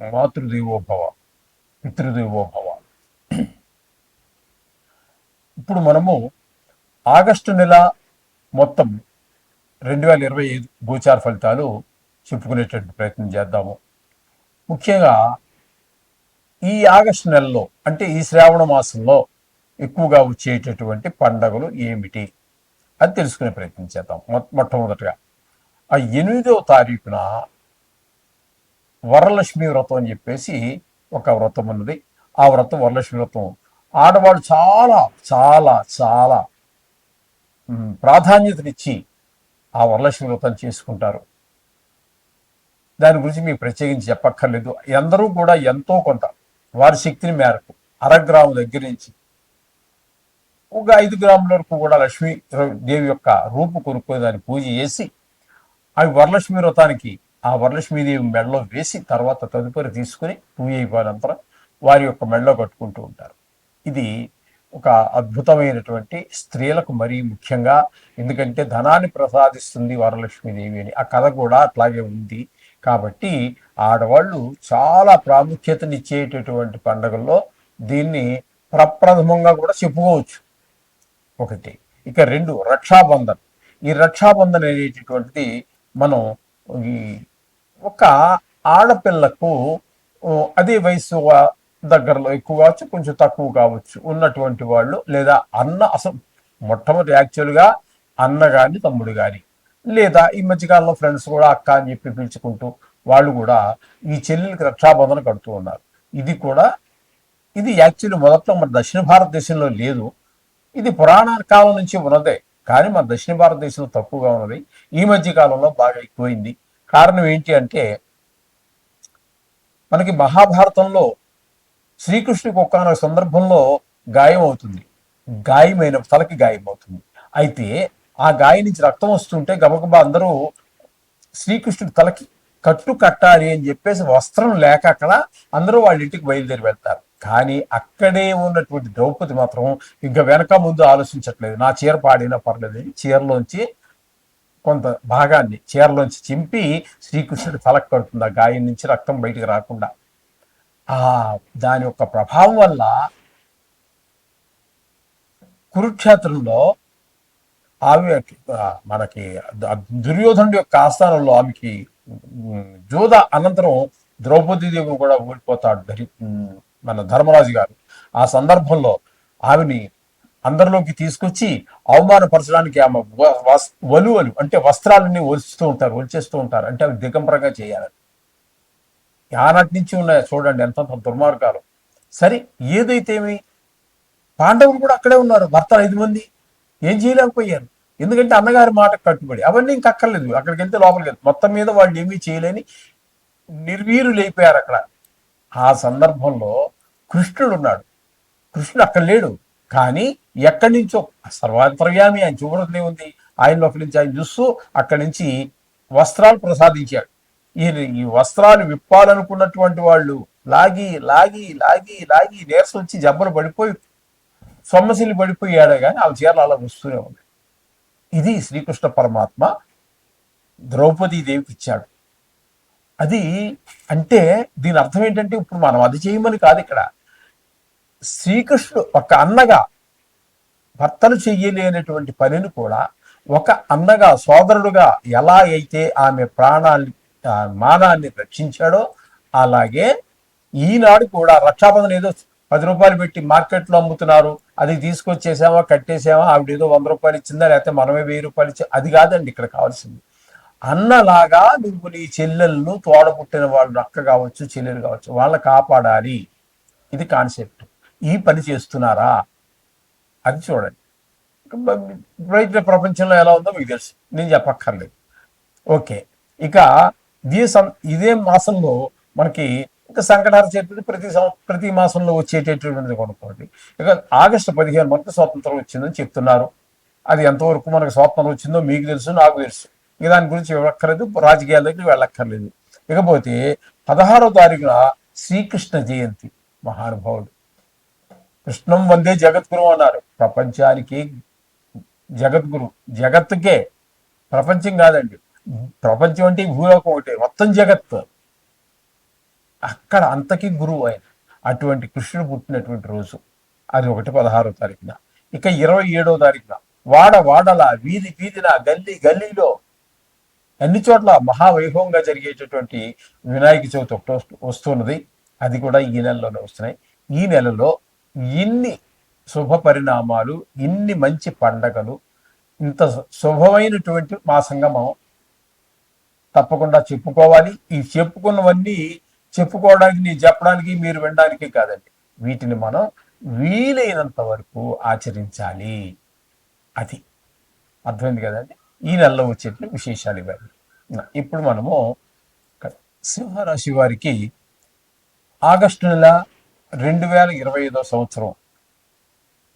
మాతృదేవోభవ, పితృదేవోభవ. ఇప్పుడు మనము ఆగస్టు నెల మొత్తం 2025 గోచార ఫలితాలు చెప్పుకునేటువంటి ప్రయత్నం చేద్దాము. ముఖ్యంగా ఈ ఆగస్టు నెలలో అంటే ఈ శ్రావణ మాసంలో ఎక్కువగా వచ్చేటటువంటి పండగలు ఏమిటి అది తెలుసుకునే ప్రయత్నం చేద్దాం. మొట్టమొదటిగా ఆ 8వ తారీఖున వరలక్ష్మి వ్రతం అని చెప్పేసి ఒక వ్రతం ఉన్నది. ఆ వ్రతం వరలక్ష్మి వ్రతం ఆడవాళ్ళు చాలా చాలా చాలా ప్రాధాన్యతనిచ్చి ఆ వరలక్ష్మి వ్రతం చేసుకుంటారు. దాని గురించి మీకు ప్రత్యేకించి చెప్పక్కర్లేదు. అందరూ కూడా ఎంతో కొంత వారి శక్తిని మేరకు అరగ్రాము దగ్గర నుంచి ఒక 5 గ్రాముల వరకు కూడా లక్ష్మీ దేవి యొక్క రూపు కొనుక్కొని దాన్ని పూజ చేసి అవి వరలక్ష్మి వ్రతానికి ఆ వరలక్ష్మీదేవి మెడలో వేసి తర్వాత తదుపరి తీసుకుని పూజ అయిపోయినంతరం వారి యొక్క మెడలో కట్టుకుంటూ ఉంటారు. ఇది ఒక అద్భుతమైనటువంటి స్త్రీలకు మరీ ముఖ్యంగా, ఎందుకంటే ధనాన్ని ప్రసాదిస్తుంది వరలక్ష్మీదేవి అని ఆ కథ కూడా అట్లాగే ఉంది. కాబట్టి ఆడవాళ్ళు చాలా ప్రాముఖ్యతనిచ్చేటటువంటి పండుగల్లో దీన్ని ప్రప్రథమంగా కూడా చెప్పుకోవచ్చు. ఒకటి. ఇక 2 రక్షాబంధన్. ఈ రక్షాబంధన్ అనేటటువంటిది మనం ఈ ఒక ఆడపిల్లకు అదే వయసు దగ్గరలో ఎక్కువ కావచ్చు, కొంచెం తక్కువ కావచ్చు ఉన్నటువంటి వాళ్ళు, లేదా అసలు మొట్టమొదటి యాక్చువల్గా అన్న కానీ తమ్ముడు కానీ, లేదా ఈ మధ్యకాలంలో ఫ్రెండ్స్ కూడా అక్క అని చెప్పి పిలుచుకుంటూ వాళ్ళు కూడా ఈ చెల్లెలకి రక్షాబంధన కడుతూ ఉన్నారు. ఇది యాక్చువల్లీ మొదట్లో మన దక్షిణ భారతదేశంలో లేదు. ఇది పురాణ కాలం నుంచి ఉన్నదే, కానీ మన దక్షిణ భారతదేశంలో తక్కువగా ఉన్నది. ఈ మధ్య కాలంలో బాగా ఎక్కువైంది. కారణం ఏంటి అంటే మనకి మహాభారతంలో శ్రీకృష్ణుడికి ఒక్కనొక సందర్భంలో గాయం అవుతుంది. తలకి గాయం అవుతుంది. అయితే ఆ గాయం నుంచి రక్తం వస్తుంటే గబగబా అందరూ శ్రీకృష్ణుడి తలకి కట్టు కట్టాలి అని చెప్పేసి వస్త్రం లేక అక్కడ అందరూ వాళ్ళ ఇంటికి బయలుదేరి వెళ్తారు. కానీ అక్కడే ఉన్నటువంటి ద్రౌపది మాత్రం ఇంకా వెనక ముందు ఆలోచించట్లేదు. నా చీర పాడినా పర్లేదు, చీరలోంచి కొంత భాగాన్ని చీరలోంచి చింపి శ్రీకృష్ణుడి తలకు కడుతుంది, ఆ గాయం నుంచి రక్తం బయటికి రాకుండా. ఆ దాని యొక్క ప్రభావం వల్ల కురుక్షేత్రంలో ఆమె మనకి దుర్యోధనుడి యొక్క ఆస్థానంలో ఆమెకి జోధ అనంతరం ద్రౌపదీదేవిని కూడా ఓడిపోతాడు మన ధర్మరాజు గారు. ఆ సందర్భంలో ఆమెని అందరిలోకి తీసుకొచ్చి అవమానపరచడానికి ఆమె వలువలు అంటే వస్త్రాలన్నీ ఒలిచేస్తూ ఉంటారు. అంటే అవి దిగంబరంగా చేయాలని. ఆనాటి నుంచి ఉన్నాయి చూడండి ఎంత దుర్మార్గాలు. సరే, ఏదైతేమి పాండవులు కూడా అక్కడే ఉన్నారు. భర్తలు 5 మంది ఏం చేయలేకపోయారు. ఎందుకంటే అన్నగారి మాట కట్టుబడి. అవన్నీ ఇంక అక్కర్లేదు, అక్కడికి వెళ్తే లోపలికి వెళ్తే మొత్తం మీద వాళ్ళు ఏమీ చేయలేని నిర్వీరులైపోయారు అక్కడ. ఆ సందర్భంలో కృష్ణుడు ఉన్నాడు. కృష్ణుడు అక్కడ లేడు, కానీ ఎక్కడి నుంచో సర్వాంతర్యామి ఆయన చూడదే ఉంది. ఆయనలోకి నుంచి ఆయన చూస్తూ అక్కడి నుంచి వస్త్రాలు ప్రసాదించాడు. ఈ వస్త్రాలు విప్పాలనుకున్నటువంటి వాళ్ళు లాగి లాగి లాగి లాగి నీరసం వచ్చి జబ్బలు పడిపోయి సొమ్మసిల్లి పడిపోయాడే కానీ ఆ చీరలు అలా వస్తూనే ఉంది. ఇది శ్రీకృష్ణ పరమాత్మ ద్రౌపదీదేవికి ఇచ్చాడు. అది అంటే దీని అర్థం ఏంటంటే ఇప్పుడు మనం అది చేయమని కాదు. ఇక్కడ శ్రీకృష్ణుడు ఒక అన్నగా భర్తలు చెయ్యలేనటువంటి పనిని కూడా ఒక అన్నగా సోదరుడుగా ఎలా అయితే ఆమె మానాన్ని రక్షించాడో అలాగే ఈనాడు కూడా రక్షాబంధన ఏదో 10 రూపాయలు పెట్టి మార్కెట్లో అమ్ముతున్నారు, అది తీసుకొచ్చేసామా కట్టేసామా, ఆవిడ ఏదో 100 రూపాయలు ఇచ్చిందా లేకపోతే మనమే 1000 రూపాయలు ఇచ్చా, అది కాదండి ఇక్కడ కావాల్సింది. అన్నలాగా నువ్వు నీ చెల్లెలను తోడబుట్టిన వాళ్ళు అక్క కావచ్చు చెల్లెలు కావచ్చు వాళ్ళని కాపాడాలి. ఇది కాన్సెప్ట్. ఈ పని చేస్తున్నారా అది చూడండి. బయట ప్రపంచంలో ఎలా ఉందో మీకు తెలుసు, నేను చెప్పక్కర్లేదు. ఓకే. ఇక ఇదే మాసంలో మనకి ఇంకా సంకటహార చతుర్థి ప్రతి మాసంలో వచ్చేటటువంటిది కొనుక్కోండి. ఇక ఆగస్టు 15 మనకు స్వాతంత్రం వచ్చిందని చెప్తున్నారు. అది ఎంతవరకు మనకు స్వాతంత్రం వచ్చిందో మీకు తెలుసు, నాకు తెలుసు. ఇక దాని గురించి వెళ్ళక్కర్లేదు, రాజకీయాల దగ్గర వెళ్ళక్కర్లేదు. ఇకపోతే 16వ తారీఖున శ్రీకృష్ణ జయంతి. మహానుభావుడు కృష్ణం వందే జగద్గురు అన్నారు. ప్రపంచానికి జగద్గురు, జగత్తుకే, ప్రపంచం కాదండి. ప్రపంచం అంటే భూలోకం ఒకటే, మొత్తం జగత్. అక్కడ అంతకి గురువు ఆయన. అటువంటి కృష్ణుడు పుట్టినటువంటి రోజు అది 16వ తారీఖున. ఇక 27వ తారీఖున వాడల వీధి వీధిన గల్లీ గల్లీలో అన్ని చోట్ల మహావైభవంగా జరిగేటటువంటి వినాయక చవితి ఒకటి వస్తున్నది. అది కూడా ఈ నెలలోనే వస్తున్నాయి. ఈ నెలలో ఇన్ని శుభ పరిణామాలు, ఇన్ని మంచి పండగలు, ఇంత శుభమైనటువంటి మాసంగా మనం తప్పకుండా చెప్పుకోవాలి. ఈ చెప్పుకున్నవన్నీ చెప్పుకోవడానికి, చెప్పడానికి, మీరు వినడానికి కాదండి. వీటిని మనం వీలైనంత వరకు ఆచరించాలి. అది అర్థమైంది కదండి. ఈ నెలలో వచ్చేటువంటి విశేషాలు ఇవన్నీ. ఇప్పుడు మనము సింహరాశి వారికి ఆగస్టు నెల 2025 సంవత్సరం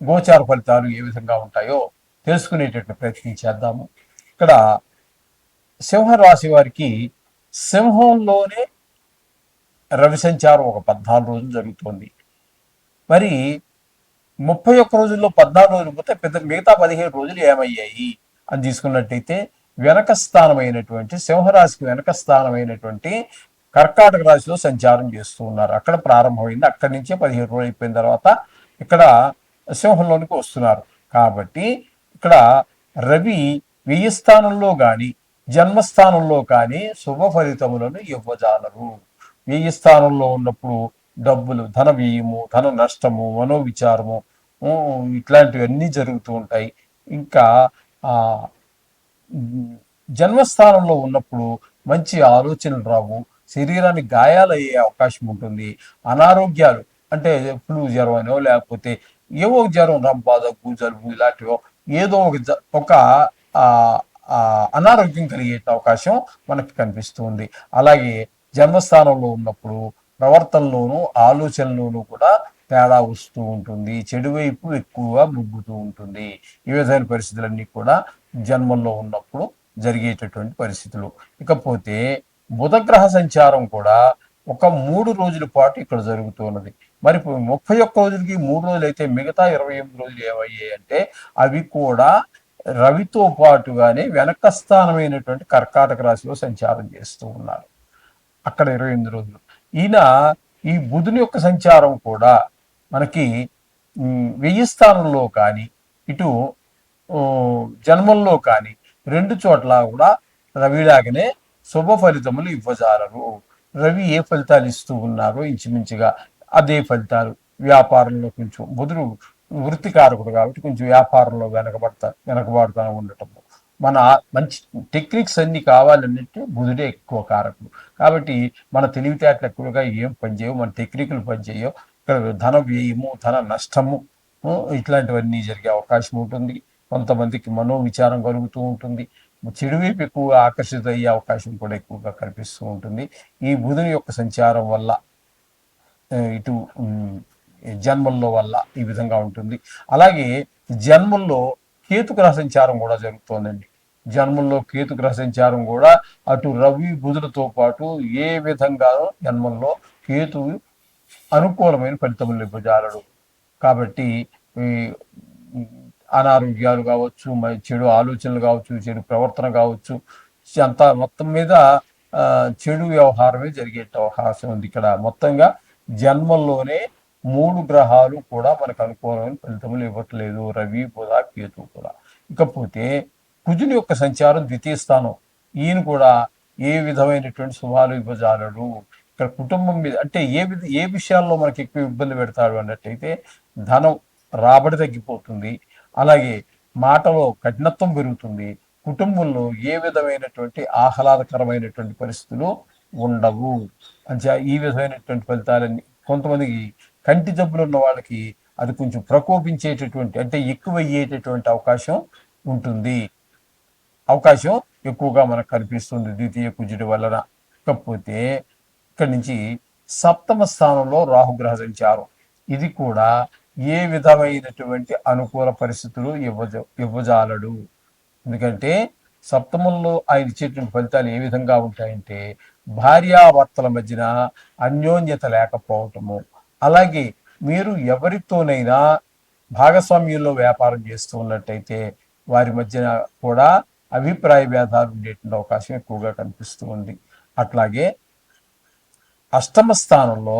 గోచార ఫలితాలు ఏ విధంగా ఉంటాయో తెలుసుకునేటట్టు ప్రయత్నం చేద్దాము. ఇక్కడ సింహరాశి వారికి సింహంలోనే రవి సంచారం ఒక 14 రోజులు జరుగుతోంది. మరి 31 రోజుల్లో 14 రోజులు పోతే మిగతా 15 రోజులు ఏమయ్యాయి అని తీసుకున్నట్టయితే వెనక స్థానమైనటువంటి సింహరాశికి వెనక స్థానమైనటువంటి కర్కాటక రాశిలో సంచారం చేస్తూ ఉన్నారు. అక్కడ ప్రారంభమైంది. అక్కడి నుంచే 15 రోజులు అయిపోయిన తర్వాత ఇక్కడ సింహంలోనికి వస్తున్నారు. కాబట్టి ఇక్కడ రవి వ్యయ స్థానంలో కానీ జన్మస్థానంలో కానీ శుభ ఫలితములను ఇవ్వజాలరు. వ్యయ స్థానంలో ఉన్నప్పుడు డబ్బులు, ధన వ్యయము, ధన నష్టము, మనోవిచారము ఇట్లాంటివన్నీ జరుగుతూ ఉంటాయి. ఇంకా జన్మస్థానంలో ఉన్నప్పుడు మంచి ఆలోచనలు రావు, శరీరానికి గాయాలయ్యే అవకాశం ఉంటుంది. అనారోగ్యాలు అంటే ఫ్లూ జ్వరం అనో లేకపోతే ఏవో జ్వరం, రంప, దగ్గు, జలుబు ఇలాంటివో ఏదో ఒక అనారోగ్యం కలిగే అవకాశం మనకి కనిపిస్తుంది. అలాగే జన్మస్థానంలో ఉన్నప్పుడు ప్రవర్తనలోనూ ఆలోచనలోనూ కూడా తేడా వస్తూ ఉంటుంది. చెడు వైపు ఎక్కువగా ముగ్గుతూ ఉంటుంది. ఈ విధమైన పరిస్థితులన్నీ కూడా జన్మల్లో ఉన్నప్పుడు జరిగేటటువంటి పరిస్థితులు. ఇకపోతే బుధగ్రహ సంచారం కూడా ఒక 3 రోజుల పాటు ఇక్కడ జరుగుతున్నది. మరి 31 రోజులకి 3 రోజులు అయితే మిగతా 28 రోజులు ఏమయ్యాయి అంటే అవి కూడా రవితో పాటుగానే వెనక స్థానమైనటువంటి కర్కాటక రాశిలో సంచారం చేస్తూ ఉన్నారు. అక్కడ 28 రోజులు. ఈ బుధుని యొక్క సంచారం కూడా మనకి వ్యయ స్థానంలో కానీ ఇటు జన్మంలో కానీ 2 చోట్ల కూడా రవిలాగనే శుభ ఫలితములు ఇవ్వజాలరు. రవి ఏ ఫలితాలు ఇస్తూ ఉన్నారో ఇంచుమించుగా అదే ఫలితాలు. వ్యాపారంలో కొంచెం బుధుడు వృత్తికారకుడు కాబట్టి కొంచెం వ్యాపారంలో వెనకబాటుగా ఉండటము, మన మంచి టెక్నిక్స్ అన్ని కావాలన్నట్టు బుధుడే ఎక్కువ కారకుడు. కాబట్టి మన తెలివితేటలు ఎక్కువగా ఏం పనిచేయవు, మన టెక్నిక్లు పనిచేయవు. ఇక్కడ ధన వ్యయము, ధన నష్టము ఇట్లాంటివన్నీ జరిగే అవకాశం ఉంటుంది. కొంతమందికి మనోవిచారం కలుగుతూ ఉంటుంది. చెడు వైపు ఎక్కువగా ఆకర్షిత అయ్యే అవకాశం కూడా ఎక్కువగా కనిపిస్తూ ఉంటుంది. ఈ బుధుని యొక్క సంచారం వల్ల ఇటు జన్మల్లో వల్ల ఈ విధంగా ఉంటుంది. అలాగే జన్మల్లో కేతుగ్రహ సంచారం కూడా జరుగుతోందండి. జన్మల్లో కేతుగ్రహ సంచారం కూడా అటు రవి బుధులతో పాటు ఏ విధంగానో జన్మంలో కేతు అనుకూలమైన ఫలితములు ఇవ్వజాలడు. కాబట్టి అనారోగ్యాలు కావచ్చు, చెడు ఆలోచనలు కావచ్చు, చెడు ప్రవర్తన కావచ్చు, అంతా మొత్తం మీద చెడు వ్యవహారమే జరిగే అవకాశం ఉంది. ఇక్కడ మొత్తంగా జన్మల్లోనే 3 గ్రహాలు కూడా మనకు అనుకూలమైన ఫలితములు ఇవ్వట్లేదు, రవి, బుధ, కేతు కూడా. ఇకపోతే కుజుని యొక్క సంచారం ద్వితీయ స్థానం. ఈయన కూడా ఏ విధమైనటువంటి శుభాలు ఇవ్వజాలడు. ఇక్కడ కుటుంబం మీద అంటే ఏ విషయాల్లో మనకి ఎక్కువ ఇబ్బంది పెడతాడు అన్నట్టయితే ధనం రాబడి తగ్గిపోతుంది. అలాగే మాటలో కఠినత్వం పెరుగుతుంది. కుటుంబంలో ఏ విధమైనటువంటి ఆహ్లాదకరమైనటువంటి పరిస్థితులు ఉండవు. అంటే ఈ విధమైనటువంటి ఫలితాలన్నీ కొంతమందికి కంటి జబ్బులు ఉన్న వాళ్ళకి అది కొంచెం ప్రకోపించేటటువంటి అంటే ఎక్కువ అయ్యేటటువంటి అవకాశం ఉంటుంది. అవకాశం ఎక్కువగా మనకు కనిపిస్తుంది ద్వితీయ కుజుడి వలన. కాకపోతే ఇక్కడి నుంచి సప్తమ స్థానంలో రాహుగ్రహ సంచారం. ఇది కూడా ఏ విధమైనటువంటి అనుకూల పరిస్థితులు ఇవ్వజాలడు. ఎందుకంటే సప్తమంలో ఆయన ఇచ్చేటువంటి ఫలితాలు ఏ విధంగా ఉంటాయంటే భార్యాభర్తల మధ్యన అన్యోన్యత లేకపోవటము, అలాగే మీరు ఎవరితోనైనా భాగస్వామ్యంలో వ్యాపారం చేస్తూ ఉన్నట్టయితే వారి మధ్యన కూడా అభిప్రాయ భేదాలు ఉండేటువంటి అవకాశం ఎక్కువగా కనిపిస్తూ ఉంది. అట్లాగే అష్టమ స్థానంలో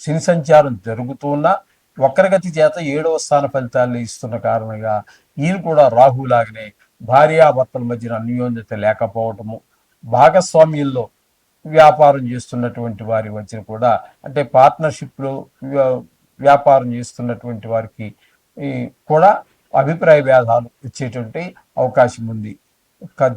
శని సంచారం జరుగుతున్నా వక్రగతి చేత 7వ స్థాన ఫలితాలు ఇస్తున్న కారణంగా ఈయన కూడా రాహులాగనే భార్యాభర్తల మధ్యన అన్యోన్యత లేకపోవటము, భాగస్వామ్యంలో వ్యాపారం చేస్తున్నటువంటి వారి మధ్యన కూడా అంటే పార్ట్నర్షిప్లో వ్యాపారం చేస్తున్నటువంటి వారికి కూడా అభిప్రాయ భేదాలు వచ్చేటువంటి అవకాశం ఉంది.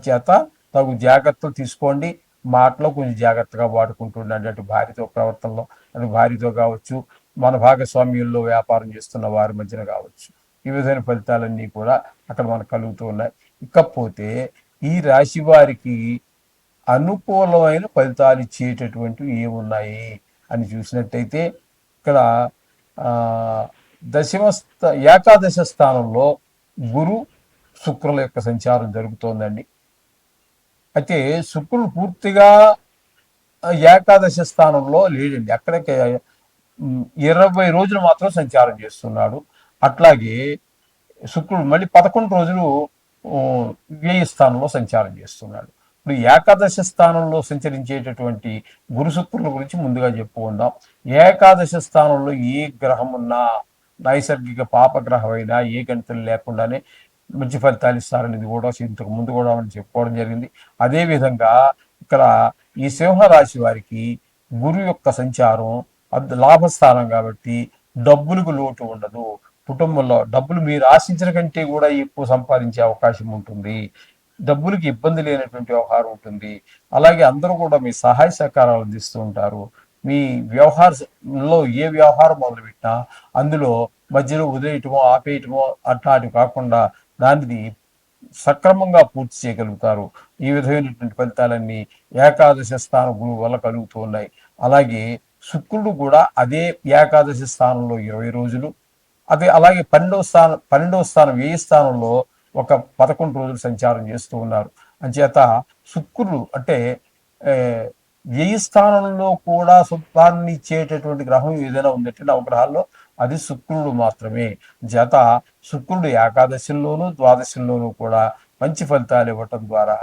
చేత తగు జాగ్రత్తలు తీసుకోండి. మాటలో కొంచెం జాగ్రత్తగా వాడుకుంటుండండి. అటు భార్యతో ప్రవర్తనలో, అటు భార్యతో కావచ్చు, మన భాగస్వామ్యంలో వ్యాపారం చేస్తున్న వారి మధ్యన కావచ్చు. ఈ విధమైన ఫలితాలన్నీ కూడా అక్కడ మనకు కలుగుతూ ఉన్నాయి. ఇకపోతే ఈ రాశి వారికి అనుకూలమైన ఫలితాలు ఇచ్చేటటువంటివి ఏమున్నాయి అని చూసినట్టయితే ఇక్కడ ఏకాదశ స్థానంలో గురు శుక్రుల యొక్క సంచారం జరుగుతోందండి. అయితే శుక్రుడు పూర్తిగా ఏకాదశ స్థానంలో లేడండి, అక్కడికి 20 రోజులు మాత్రం సంచారం చేస్తున్నాడు. అట్లాగే శుక్రుడు మళ్ళీ 11 రోజులు వ్యయ స్థానంలో సంచారం చేస్తున్నాడు. ఇప్పుడు ఏకాదశ స్థానంలో సంచరించేటటువంటి గురు శుక్రుల గురించి ముందుగా చెప్పుకుందాం. ఏకాదశ స్థానంలో ఏ గ్రహం ఉన్నా, నైసర్గిక పాపగ్రహమైనా ఏ గణితం లేకుండానే మంచి ఫలితాలు ఇస్తారనేది కూడా ఇంతకు ముందు కూడా మనం చెప్పుకోవడం జరిగింది. అదేవిధంగా ఇక్కడ ఈ సింహరాశి వారికి గురు యొక్క సంచారం లాభస్థానం కాబట్టి డబ్బులకు లోటు ఉండదు. కుటుంబంలో డబ్బులు మీరు ఆశించిన కంటే కూడా ఎక్కువ సంపాదించే అవకాశం ఉంటుంది. డబ్బులకి ఇబ్బంది లేనటువంటి వ్యవహారం ఉంటుంది. అలాగే అందరూ కూడా మీ సహాయ సహకారాలు అందిస్తూ ఉంటారు. మీ వ్యవహారంలో ఏ వ్యవహారం మొదలుపెట్టినా అందులో మధ్యలో వదిలేయటమో ఆపేయటమో అట్లాంటివి కాకుండా దానిని సక్రమంగా పూర్తి చేయగలుగుతారు. ఈ విధమైనటువంటి ఫలితాలన్నీ ఏకాదశ స్థానం గురువు వల్ల కలుగుతూ ఉన్నాయి. అలాగే శుక్రుడు కూడా అదే ఏకాదశి స్థానంలో 20 రోజులు, అదే అలాగే 12వ స్థానం వ్యయ స్థానంలో ఒక 11 రోజులు సంచారం చేస్తూ ఉన్నారు. అంచేత శుక్రుడు అంటే వ్యయ స్థానంలో కూడా శుభాన్ని ఇచ్చేటటువంటి గ్రహం ఏదైనా ఉందంటే నవగ్రహాల్లో అది శుక్రుడు మాత్రమే. చేత శుక్రుడు ఏకాదశిలోను ద్వాదశిలోనూ కూడా మంచి ఫలితాలు ఇవ్వటం ద్వారా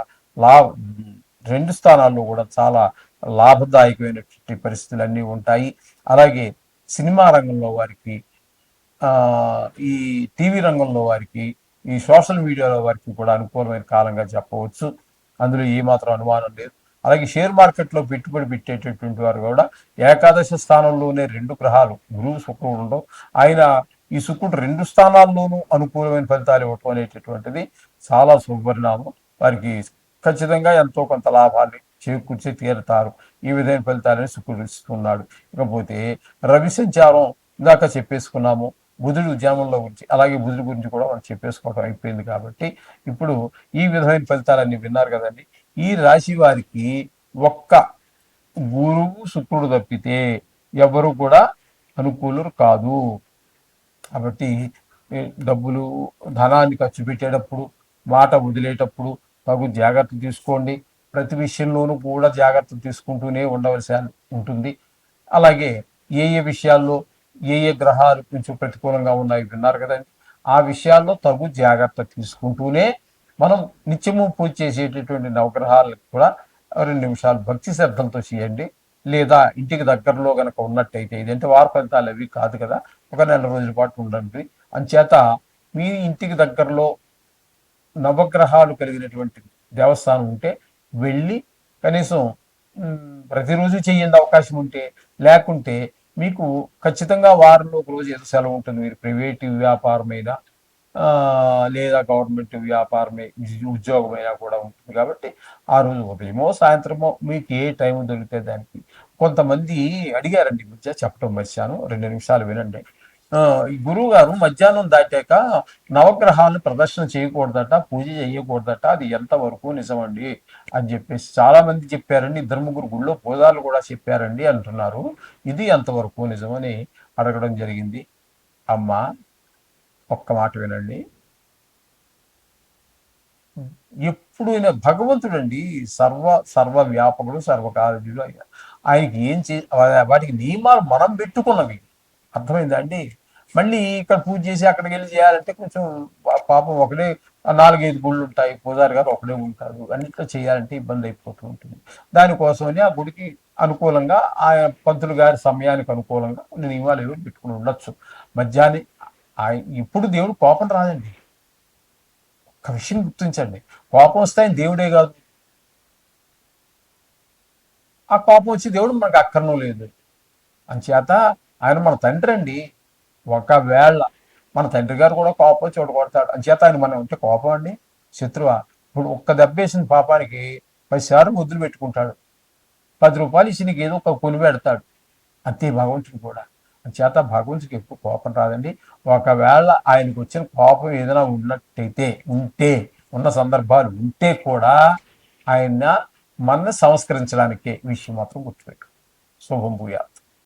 రెండు స్థానాల్లో కూడా చాలా లాభదాయకమైనటువంటి పరిస్థితులు అన్నీ ఉంటాయి. అలాగే సినిమా రంగంలో వారికి, ఈ టీవీ రంగంలో వారికి, ఈ సోషల్ మీడియాలో వారికి కూడా అనుకూలమైన కాలంగా చెప్పవచ్చు. అందులో ఏమాత్రం అనుమానం లేదు. అలాగే షేర్ మార్కెట్లో పెట్టుబడి పెట్టేటటువంటి వారు కూడా ఏకాదశ స్థానంలోనే 2 గ్రహాలు గురువు శుక్రుడు ఉండవు. ఆయన ఈ శుక్రుడు 2 స్థానాల్లోనూ అనుకూలమైన ఫలితాలు ఇవ్వటం అనేటటువంటిది చాలా శుభపరిణామం. వారికి ఖచ్చితంగా ఎంతో కొంత లాభాన్ని చేకూర్చి తీరుతారు. ఈ విధమైన ఫలితాలని శుక్రుడు ఇస్తున్నాడు. ఇకపోతే రవి సంచారం ఇందాక చెప్పేసుకున్నాము. బుధుడు ఉద్యమంలో గురించి, అలాగే బుధుడి గురించి కూడా మనం చెప్పేసుకోవడం అయిపోయింది. కాబట్టి ఇప్పుడు ఈ విధమైన ఫలితాలన్నీ విన్నారు కదండి. ఈ రాశి వారికి ఒక్క గురువు శుక్రుడు తప్పితే ఎవరు కూడా అనుకూలురు కాదు. కాబట్టి డబ్బులు ధనాన్ని ఖర్చు పెట్టేటప్పుడు, మాట వదిలేటప్పుడు తగు జాగ్రత్త తీసుకోండి. ప్రతి విషయంలోనూ కూడా జాగ్రత్త తీసుకుంటూనే ఉండవలసి ఉంటుంది. అలాగే ఏ ఏ విషయాల్లో ఏ ఏ గ్రహాలు కొంచెం ప్రతికూలంగా ఉన్నాయి విన్నారు కదండి. ఆ విషయాల్లో తగు జాగ్రత్త తీసుకుంటూనే మనం నిత్యము పూజ చేసేటటువంటి నవగ్రహాలకు కూడా 2 నిమిషాలు భక్తి శ్రద్ధలతో చేయండి. లేదా ఇంటికి దగ్గరలో కనుక ఉన్నట్టయితే, ఇదంటే వార ఫలితాలు అవి కాదు కదా, ఒక నెల రోజుల పాటు ఉండండి. అంచేత మీ ఇంటికి దగ్గరలో నవగ్రహాలు కలిగినటువంటి దేవస్థానం ఉంటే వెళ్ళి కనీసం ప్రతిరోజు చేయండి అవకాశం ఉంటే. లేకుంటే మీకు ఖచ్చితంగా వారంలో ఒక రోజు ఏదో సెలవు ఉంటుంది. మీరు ప్రైవేట్ వ్యాపారమైనా లేదా గవర్నమెంట్ వ్యాపారమే ఉద్యోగమైనా కూడా ఉంటుంది. కాబట్టి ఆ రోజు ఉదయమో సాయంత్రమో మీకు ఏ టైం దొరికితే దానికి. కొంతమంది అడిగారండి మధ్య చెప్పడం మర్చాను, 2 నిమిషాలు వినండి. ఈ గురువు గారు మధ్యాహ్నం దాటాక నవగ్రహాలను ప్రదర్శన చేయకూడదట, పూజ చేయకూడదట, అది ఎంతవరకు నిజమండి అని చెప్పేసి చాలా మంది చెప్పారండి. 2-3 గుళ్ళో పూజారులు కూడా చెప్పారండి అంటున్నారు. ఇది ఎంతవరకు నిజమని అడగడం జరిగింది. అమ్మ ఒక్క మాట వినండి. ఎప్పుడు భగవంతుడు అండి సర్వ వ్యాపకుడు, సర్వకార్యుడు. ఆయనకి ఏం వాటికి నియమాలు మనం పెట్టుకున్నవి. అర్థమైందా అండి? మళ్ళీ ఇక్కడ పూజ చేసి అక్కడికి వెళ్ళి చేయాలంటే కొంచెం పాపం ఒకటే ఆ 4-5 గుళ్ళు ఉంటాయి, పూజారి గారు ఒకడే ఉంటారు, అన్నిట్లో చేయాలంటే ఇబ్బంది అయిపోతూ ఉంటుంది. దానికోసమని ఆ గుడికి అనుకూలంగా ఆ పంతులు గారి సమయానికి అనుకూలంగా కొన్ని నియమాలు ఏవో పెట్టుకుని ఉండొచ్చు. మధ్యాహ్నం ఇప్పుడు దేవుడు కోపం రాదండి. ఒక విషయం గుర్తించండి, కోపం వస్తే ఆయన దేవుడే కాదు. ఆ కోపం వచ్చి దేవుడు మనకు అక్కర్నూ లేదు. అంచేత ఆయన మన తండ్రి అండి. ఒకవేళ మన తండ్రి గారు కూడా కోపం వచ్చి ఒకటి కొడతాడు, అంచేత ఆయన మనం ఉంటే కోపం అండి శత్రువా? ఇప్పుడు ఒక్క దెబ్బేసిన పాపానికి 10 సార్లు ముద్దులు పెట్టుకుంటాడు. 10 రూపాయలు ఇచ్చి నీకు ఏదో ఒక కొని పెడతాడు. అంతే భగవంతుడు కూడా. అంచేత భగవంతుడికి ఎక్కువ కోపం రాదండి. ఒకవేళ ఆయనకు వచ్చిన కోపం ఏదైనా ఉన్న సందర్భాలు ఉంటే కూడా ఆయన మనల్ని సంస్కరించడానికే విషయం మాత్రం గుర్తుపెట్టు. శుభం భూయా.